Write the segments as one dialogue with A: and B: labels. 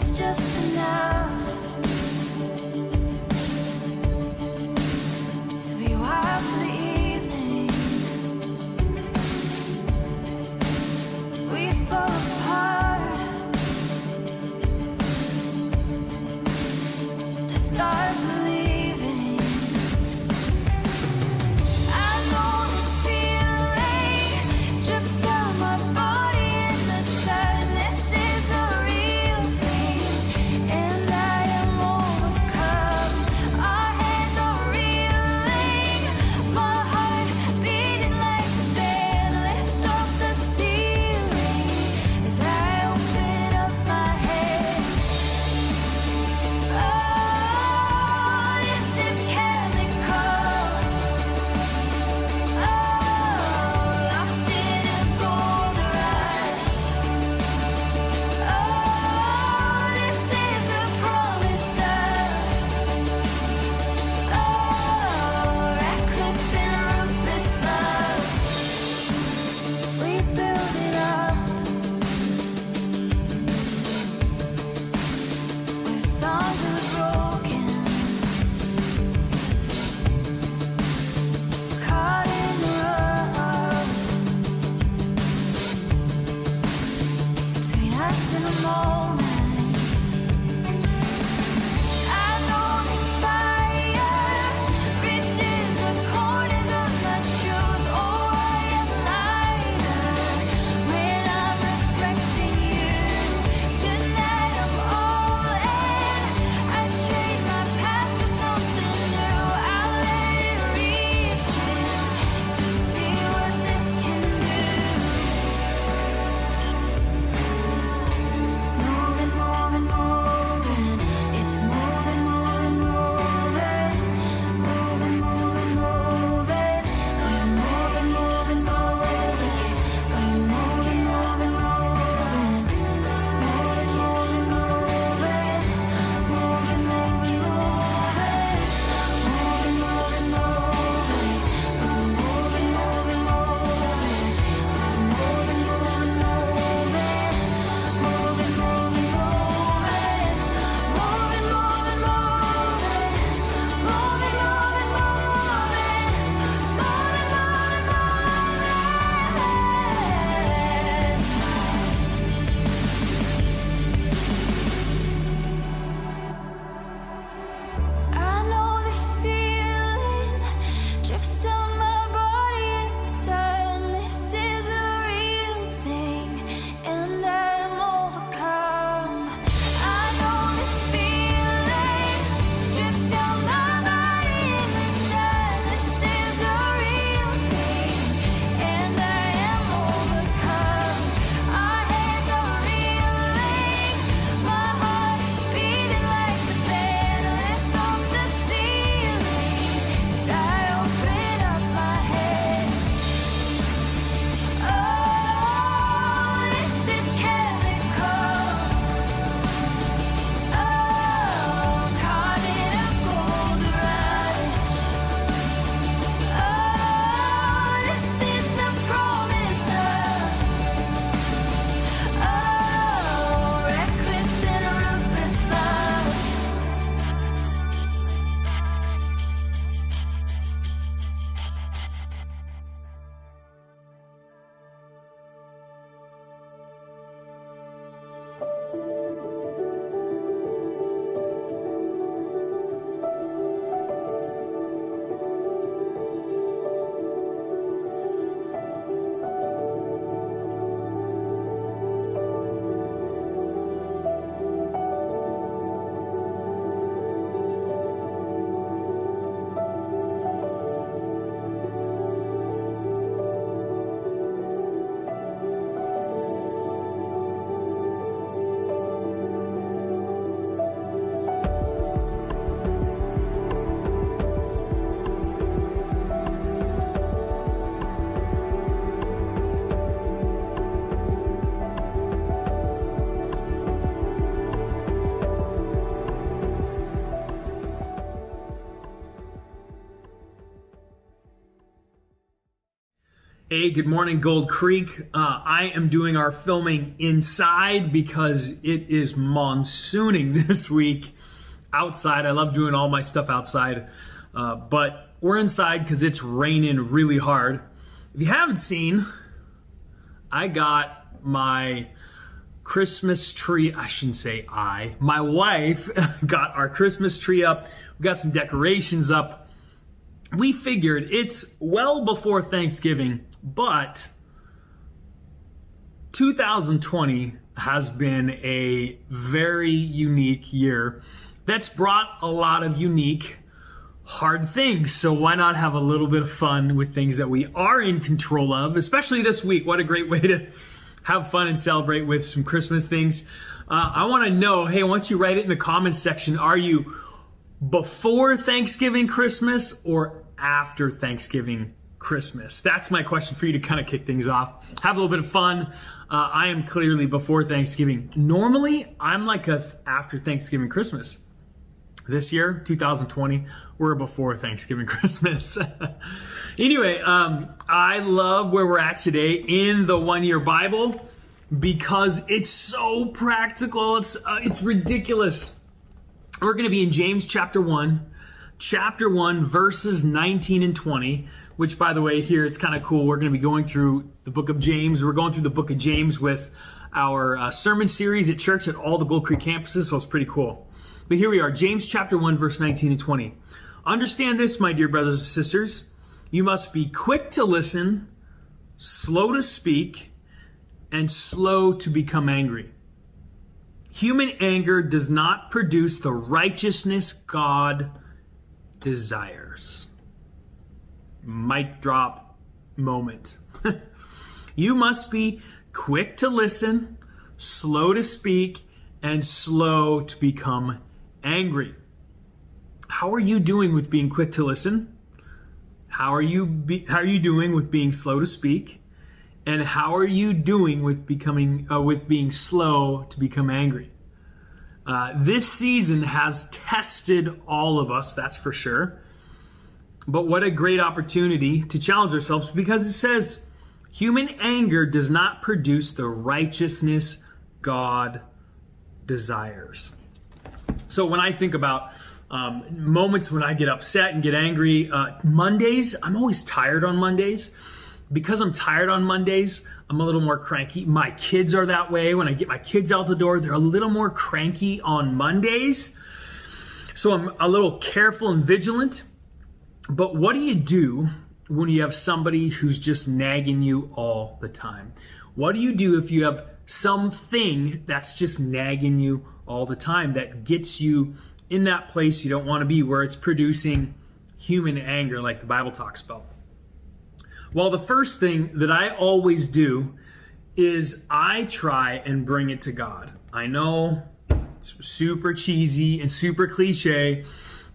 A: it's just enough to be wild for the evening. We fall apart to start believing. I know this feeling drips down my body, and the sadness is the real thing. And I
B: Hey, good morning, Gold Creek. I am doing our filming inside because it is monsooning this week outside. I love doing all my stuff outside, but we're inside because it's raining really hard. If you haven't seen, I got my Christmas tree. I shouldn't say my wife got our Christmas tree up. We got some decorations up. We figured it's well before Thanksgiving, but 2020 has been a very unique year that's brought a lot of unique, hard things. So why not have a little bit of fun with things that we are in control of, especially this week. What a great way to have fun and celebrate with some Christmas things. I want to know, hey, once you write it in the comments section, are you before Thanksgiving Christmas or after Thanksgiving Christmas? That's my question for you to kind of kick things off. Have a little bit of fun. I am clearly before Thanksgiving. Normally, I'm like a after Thanksgiving Christmas. This year, 2020, we're before Thanksgiving Christmas. Anyway, I love where we're at today in the one-year Bible because it's so practical. It's ridiculous. We're going to be in James chapter 1, verses 19 and 20, which, by the way, here it's kind of cool. We're going to be going through the book of James. We're going through the book of James with our sermon series at church at all the Gold Creek campuses, so it's pretty cool. But here we are, James chapter 1, verse 19 and 20. Understand this, my dear brothers and sisters. You must be quick to listen, slow to speak, and slow to become angry. Human anger does not produce the righteousness God desires. Mic drop moment. You must be quick to listen, slow to speak, and slow to become angry. How are you doing with being quick to listen? How are you doing with being slow to speak? And how are you doing with being slow to become angry? This season has tested all of us, that's for sure. But what a great opportunity to challenge ourselves, because it says human anger does not produce the righteousness God desires. So when I think about moments when I get upset and get angry, Mondays, I'm always tired on Mondays. Because I'm tired on Mondays, I'm a little more cranky. My kids are that way. When I get my kids out the door, they're a little more cranky on Mondays. So I'm a little careful and vigilant. But what do you do when you have somebody who's just nagging you all the time? What do you do if you have something that's just nagging you all the time, that gets you in that place you don't want to be, where it's producing human anger like the Bible talks about? Well, the first thing that I always do is I try and bring it to God. I know it's super cheesy and super cliche,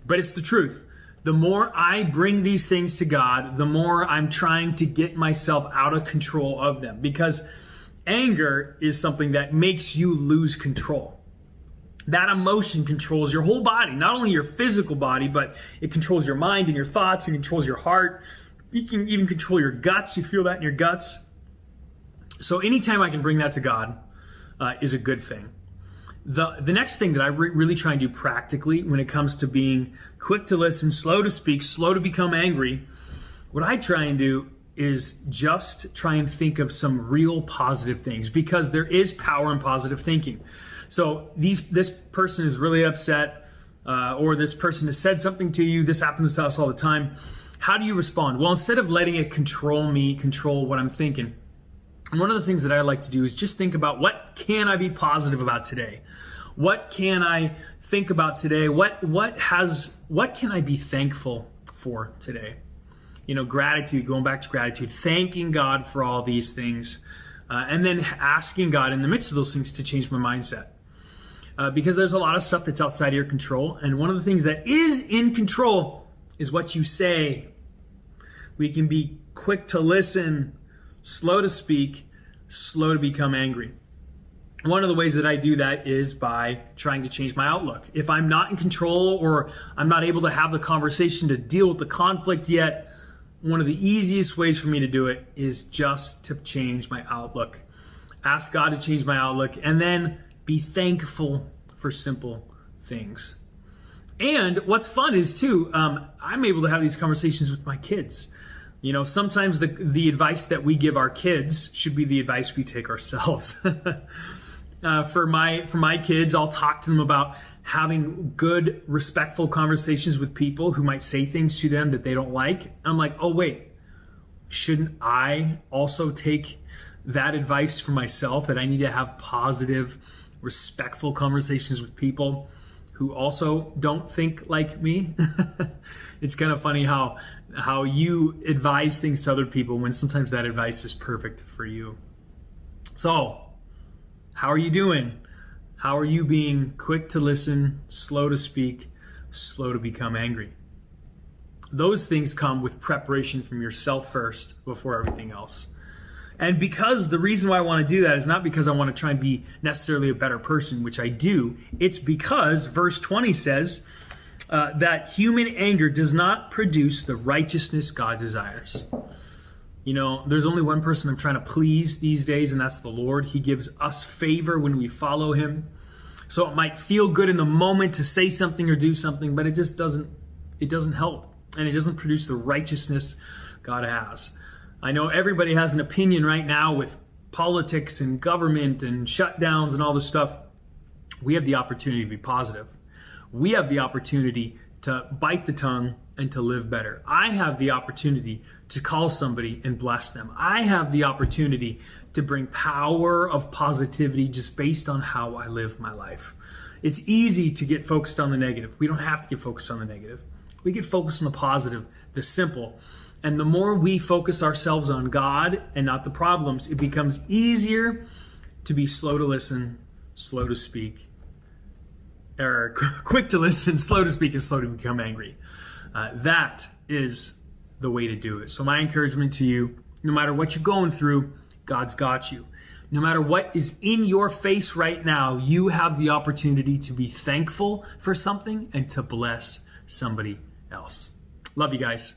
B: but it's the truth. The more I bring these things to God, the more I'm trying to get myself out of control of them, because anger is something that makes you lose control. That emotion controls your whole body, not only your physical body, but it controls your mind and your thoughts, it controls your heart. You can even control your guts. You feel that in your guts. So anytime I can bring that to God is a good thing. The next thing that I really try and do practically when it comes to being quick to listen, slow to speak, slow to become angry, what I try and do is just try and think of some real positive things, because there is power in positive thinking. So this person is really upset, or this person has said something to you. This happens to us all the time. How do you respond? Well, instead of letting it control me, control what I'm thinking, one of the things that I like to do is just think about, what can I be positive about today? What can I think about today? What can I be thankful for today? Gratitude, going back to gratitude, thanking God for all these things, and then asking God in the midst of those things to change my mindset. Because there's a lot of stuff that's outside of your control, and one of the things that is in control is what you say. We can be quick to listen, slow to speak, slow to become angry. One of the ways that I do that is by trying to change my outlook. If I'm not in control, or I'm not able to have the conversation to deal with the conflict yet, one of the easiest ways for me to do it is just to change my outlook. Ask God to change my outlook, and then be thankful for simple things. And what's fun is too, I'm able to have these conversations with my kids. You know, sometimes the advice that we give our kids should be the advice we take ourselves. For my kids, I'll talk to them about having good, respectful conversations with people who might say things to them that they don't like. I'm like, oh wait, shouldn't I also take that advice for myself, that I need to have positive, respectful conversations with people who also don't think like me? It's kind of funny how you advise things to other people when sometimes that advice is perfect for you. So, how are you doing? How are you being quick to listen, slow to speak, slow to become angry? Those things come with preparation from yourself first before everything else. And because the reason why I want to do that is not because I want to try and be necessarily a better person, which I do. It's because verse 20 says that human anger does not produce the righteousness God desires. You know, there's only one person I'm trying to please these days, and that's the Lord. He gives us favor when we follow him. So it might feel good in the moment to say something or do something, but it just doesn't help. And it doesn't produce the righteousness God has. I know everybody has an opinion right now with politics and government and shutdowns and all this stuff. We have the opportunity to be positive. We have the opportunity to bite the tongue and to live better. I have the opportunity to call somebody and bless them. I have the opportunity to bring power of positivity just based on how I live my life. It's easy to get focused on the negative. We don't have to get focused on the negative. We get focused on the positive, the simple. And the more we focus ourselves on God and not the problems, it becomes easier to be slow to listen, slow to speak, or quick to listen, slow to speak, and slow to become angry. That is the way to do it. So my encouragement to you, no matter what you're going through, God's got you. No matter what is in your face right now, you have the opportunity to be thankful for something and to bless somebody else. Love you guys.